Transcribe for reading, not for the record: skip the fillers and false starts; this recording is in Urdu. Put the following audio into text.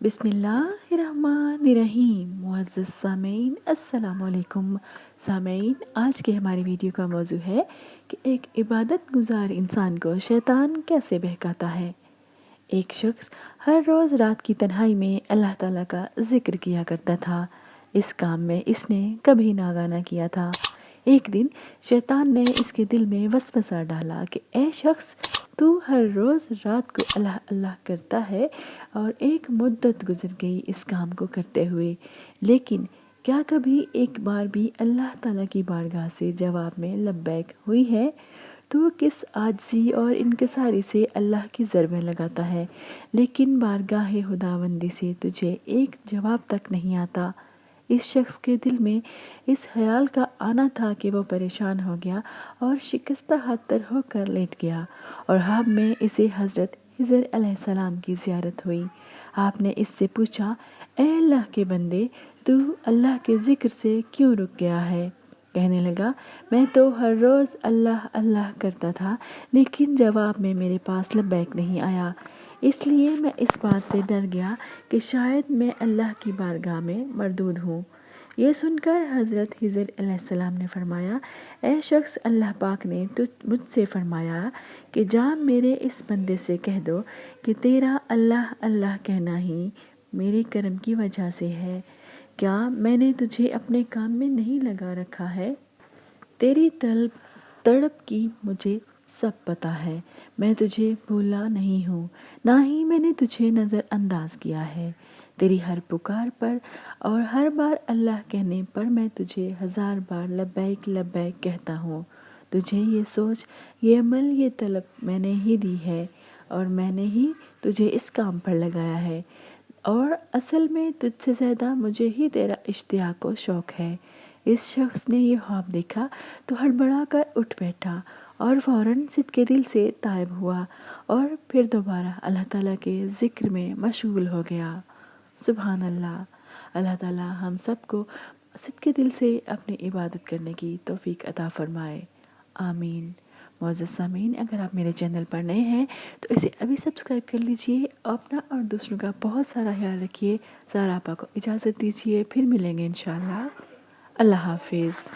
بسم اللہ الرحمن الرحیم۔ معزز سامعین السلام علیکم۔ سامعین، آج کے ہماری ویڈیو کا موضوع ہے کہ ایک عبادت گزار انسان کو شیطان کیسے بہکاتا ہے۔ ایک شخص ہر روز رات کی تنہائی میں اللہ تعالیٰ کا ذکر کیا کرتا تھا۔ اس کام میں اس نے کبھی ناگہ کیا تھا۔ ایک دن شیطان نے اس کے دل میں وسوسہ ڈالا کہ اے شخص، تو ہر روز رات کو اللہ اللہ کرتا ہے اور ایک مدت گزر گئی اس کام کو کرتے ہوئے، لیکن کیا کبھی ایک بار بھی اللہ تعالیٰ کی بارگاہ سے جواب میں لبیک ہوئی ہے؟ تو کس عاجزی اور انکساری سے اللہ کی ضربیں لگاتا ہے، لیکن بارگاہ خداوندی سے تجھے ایک جواب تک نہیں آتا۔ اس شخص کے دل میں اس خیال کا آنا تھا کہ وہ پریشان ہو گیا اور شکستہ خاطر ہو کر لیٹ گیا، اور خواب میں اسے حضرت خضر علیہ السلام کی زیارت ہوئی۔ آپ نے اس سے پوچھا، اے اللہ کے بندے، تو اللہ کے ذکر سے کیوں رک گیا ہے؟ کہنے لگا، میں تو ہر روز اللہ اللہ کرتا تھا، لیکن جواب میں میرے پاس لبیک نہیں آیا، اس لیے میں اس بات سے ڈر گیا کہ شاید میں اللہ کی بارگاہ میں مردود ہوں۔ یہ سن کر حضرت خضر علیہ السلام نے فرمایا، اے شخص، اللہ پاک نے مجھ سے فرمایا کہ جا میرے اس بندے سے کہہ دو کہ تیرا اللہ اللہ کہنا ہی میرے کرم کی وجہ سے ہے۔ کیا میں نے تجھے اپنے کام میں نہیں لگا رکھا ہے؟ تیری طلب تڑپ کی مجھے سب پتہ ہے۔ میں تجھے بھولا نہیں ہوں، نہ ہی میں نے تجھے نظر انداز کیا ہے۔ تیری ہر پکار پر اور ہر بار اللہ کہنے پر میں تجھے 1000 بار لبیک لبیک کہتا ہوں۔ تجھے یہ سوچ، یہ عمل، یہ طلب میں نے ہی دی ہے، اور میں نے ہی تجھے اس کام پر لگایا ہے، اور اصل میں تجھ سے زیادہ مجھے ہی تیرا اشتیاق و شوق ہے۔ اس شخص نے یہ خواب دیکھا تو ہڑبڑا کر اٹھ بیٹھا اور فوراً صدقے دل سے تائب ہوا، اور پھر دوبارہ اللہ تعالیٰ کے ذکر میں مشغول ہو گیا۔ سبحان اللہ۔ اللہ تعالیٰ ہم سب کو صدقے دل سے اپنی عبادت کرنے کی توفیق عطا فرمائے، آمین۔ معزز سامعین، اگر آپ میرے چینل پر نئے ہیں تو اسے ابھی سبسکرائب کر لیجئے، اپنا اور دوسروں کا بہت سارا خیال رکھیے۔ سارا آپا کو اجازت دیجئے، پھر ملیں گے انشاءاللہ۔ اللہ حافظ۔